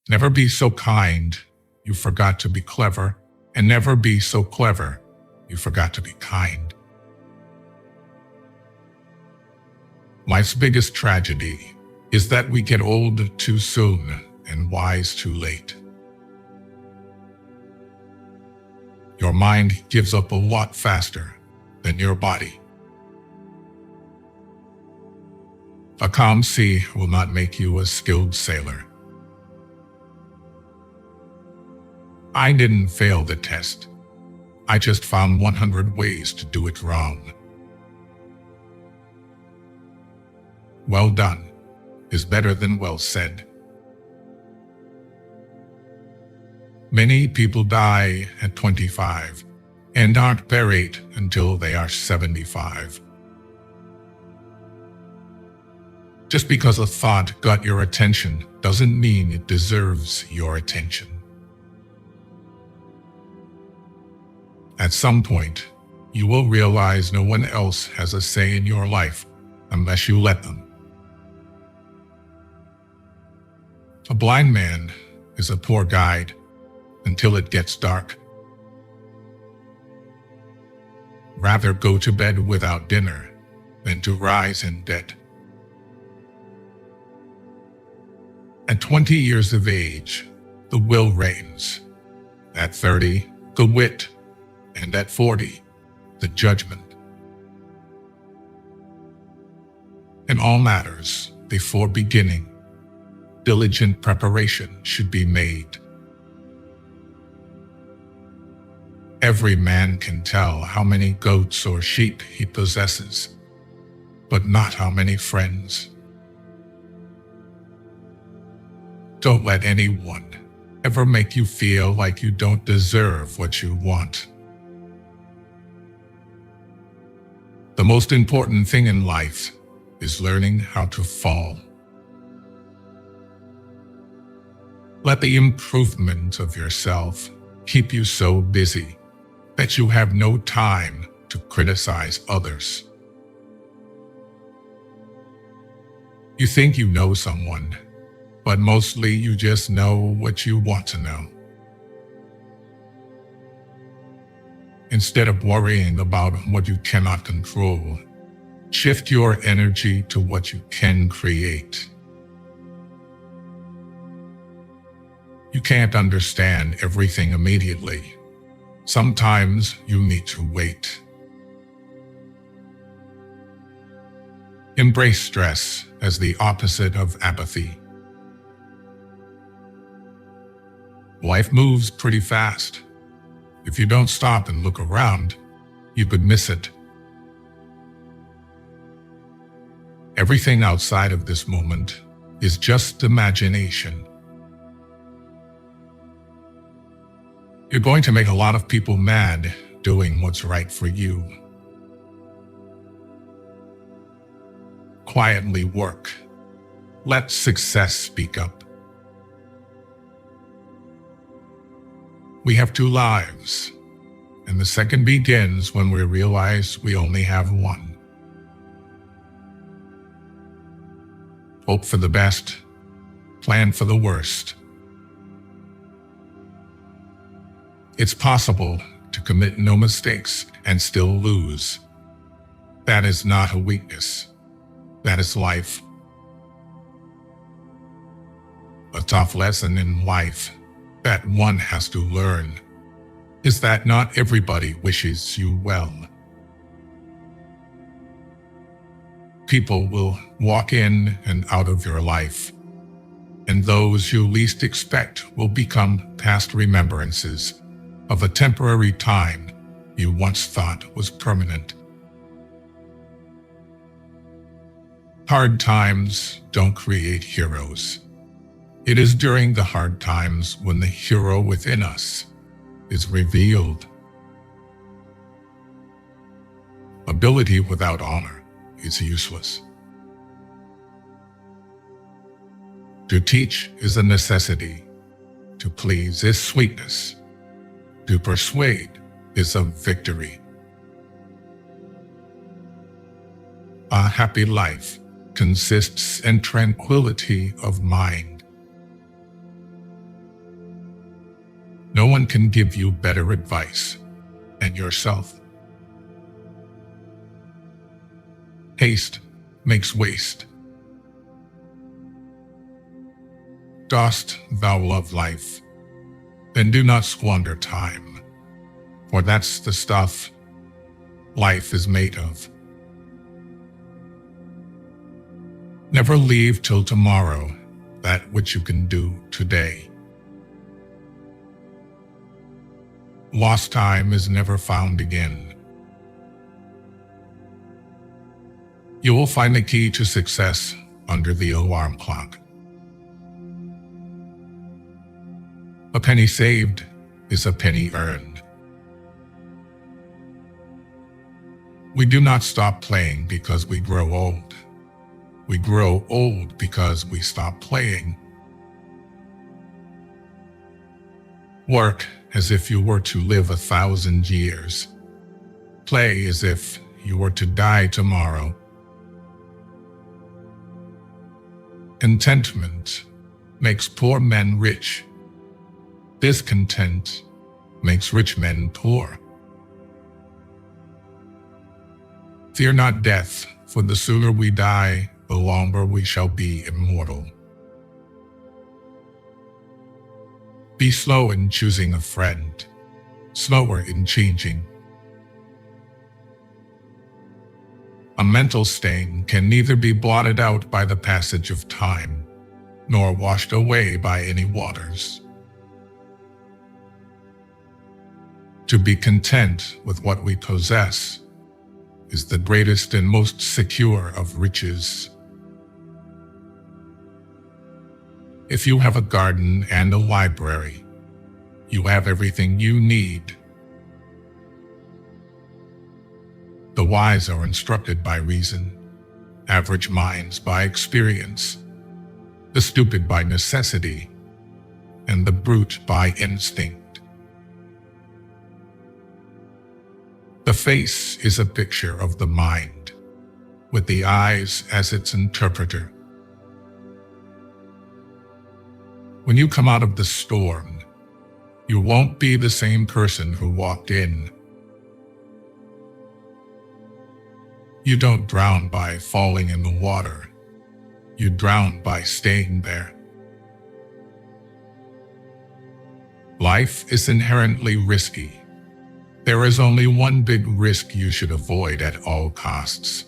Never be so kind you forgot to be clever, and never be so clever you forgot to be kind. Life's biggest tragedy is that we get old too soon and wise too late. Your mind gives up a lot faster than your body. A calm sea will not make you a skilled sailor. I didn't fail the test. I just found 100 ways to do it wrong. Well done is better than well said. Many people die at 25 and aren't buried until they are 75. Just because a thought got your attention doesn't mean it deserves your attention. At some point, you will realize no one else has a say in your life unless you let them. A blind man is a poor guide until it gets dark. Rather go to bed without dinner than to rise in debt. At 20 years of age, the will reigns. At 30, the wit. And at 40, the judgment. In all matters, before beginning, diligent preparation should be made. Every man can tell how many goats or sheep he possesses, but not how many friends. Don't let anyone ever make you feel like you don't deserve what you want. The most important thing in life is learning how to fall. Let the improvement of yourself keep you so busy that you have no time to criticize others. You think you know someone, but mostly you just know what you want to know. Instead of worrying about what you cannot control, shift your energy to what you can create. You can't understand everything immediately. Sometimes you need to wait. Embrace stress as the opposite of apathy. Life moves pretty fast. If you don't stop and look around, you could miss it. Everything outside of this moment is just imagination. You're going to make a lot of people mad doing what's right for you. Quietly work. Let success speak up. We have two lives, and the second begins when we realize we only have one. Hope for the best, plan for the worst. It's possible to commit no mistakes and still lose. That is not a weakness. That is life. A tough lesson in life that one has to learn is that not everybody wishes you well. People will walk in and out of your life, and those you least expect will become past remembrances of a temporary time you once thought was permanent. Hard times don't create heroes. It is during the hard times when the hero within us is revealed. Ability without honor is useless. To teach is a necessity. To please is sweetness. To persuade is a victory. A happy life consists in tranquility of mind. one can give you better advice than yourself. Haste makes waste. Dost thou love life? Then do not squander time, for that's the stuff life is made of. Never leave till tomorrow that which you can do today. Lost time is never found again. You will find the key to success under the alarm clock. A penny saved is a penny earned. We do not stop playing because we grow old. We grow old because we stop playing. Work as if you were to live 1,000 years. Play as if you were to die tomorrow. Contentment makes poor men rich. Discontent makes rich men poor. Fear not death, for the sooner we die, the longer we shall be immortal. Be slow in choosing a friend, slower in changing. A mental stain can neither be blotted out by the passage of time, nor washed away by any waters. To be content with what we possess is the greatest and most secure of riches. If you have a garden and a library, you have everything you need. The wise are instructed by reason, average minds by experience, the stupid by necessity, and the brute by instinct. The face is a picture of the mind, with the eyes as its interpreter. When you come out of the storm, you won't be the same person who walked in. You don't drown by falling in the water. You drown by staying there. Life is inherently risky. There is only one big risk you should avoid at all costs,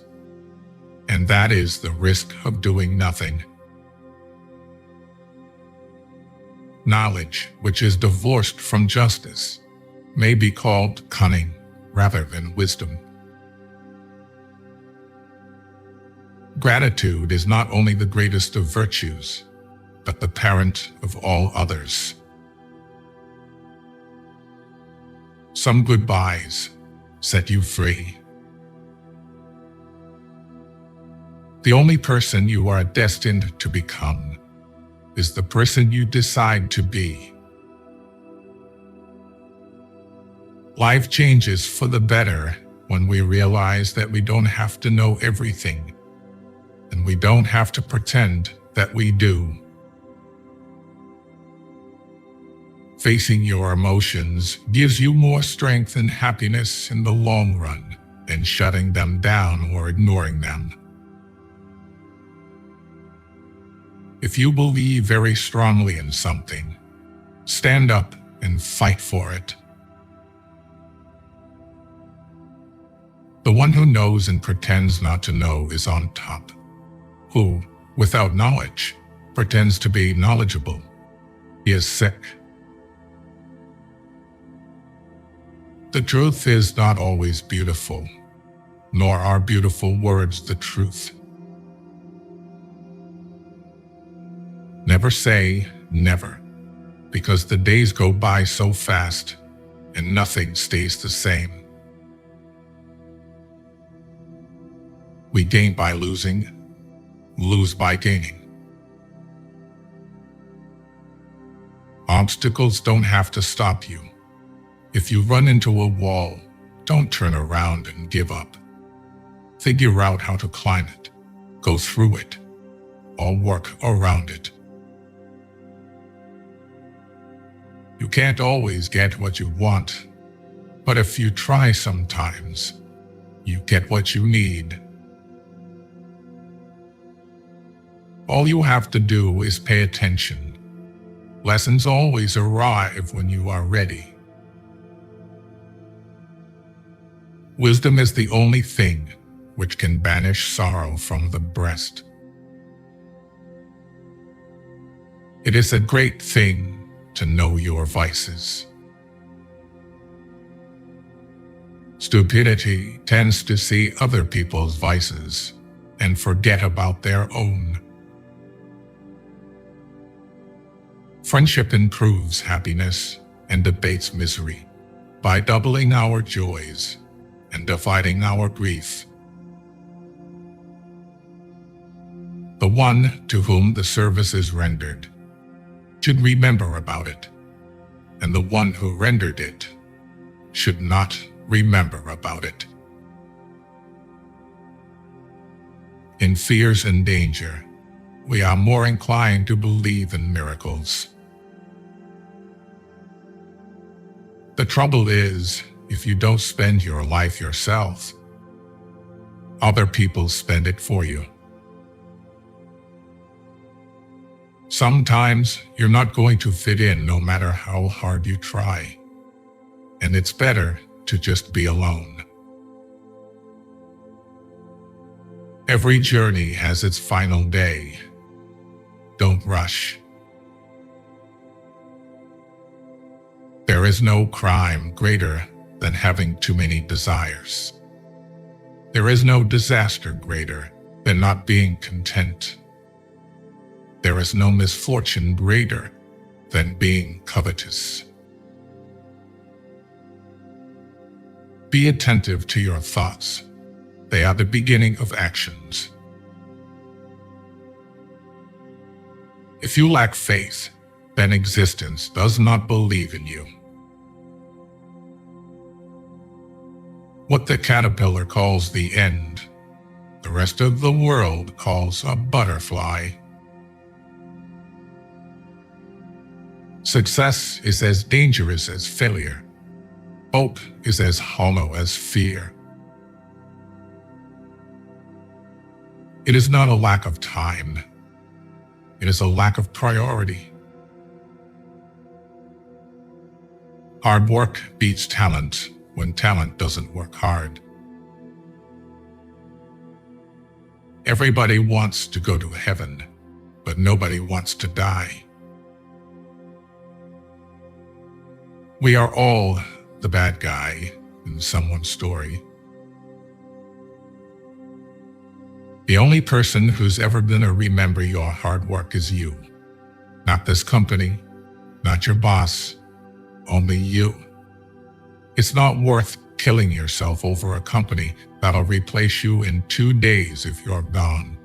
and that is the risk of doing nothing. Knowledge, which is divorced from justice, may be called cunning rather than wisdom. Gratitude is not only the greatest of virtues, but the parent of all others. Some goodbyes set you free. The only person you are destined to become is the person you decide to be. Life changes for the better when we realize that we don't have to know everything, and we don't have to pretend that we do. Facing your emotions gives you more strength and happiness in the long run than shutting them down or ignoring them. If you believe very strongly in something, stand up and fight for it. The one who knows and pretends not to know is on top. Who, without knowledge, pretends to be knowledgeable. He is sick. The truth is not always beautiful, nor are beautiful words the truth. Never say never, because the days go by so fast and nothing stays the same. We gain by losing, lose by gaining. Obstacles don't have to stop you. If you run into a wall, don't turn around and give up. Figure out how to climb it, go through it, or work around it. You can't always get what you want, but if you try sometimes, you get what you need. All you have to do is pay attention. Lessons always arrive when you are ready. Wisdom is the only thing which can banish sorrow from the breast. It is a great thing to know your vices. Stupidity tends to see other people's vices and forget about their own. Friendship improves happiness and abates misery by doubling our joys and dividing our grief. The one to whom the service is rendered should remember about it, and the one who rendered it should not remember about it. In fears and danger, we are more inclined to believe in miracles. The trouble is, if you don't spend your life yourself, other people spend it for you. Sometimes you're not going to fit in no matter how hard you try, and it's better to just be alone. Every journey has its final day. Don't rush. There is no crime greater than having too many desires. There is no disaster greater than not being content. There is no misfortune greater than being covetous. Be attentive to your thoughts. They are the beginning of actions. If you lack faith, then existence does not believe in you. What the caterpillar calls the end, the rest of the world calls a butterfly. Success is as dangerous as failure. Hope is as hollow as fear. It is not a lack of time. It is a lack of priority. Hard work beats talent when talent doesn't work hard. Everybody wants to go to heaven, but nobody wants to die. We are all the bad guy in someone's story. The only person who's ever going to remember your hard work is you. Not this company, not your boss, only you. It's not worth killing yourself over a company that'll replace you in 2 days if you're gone.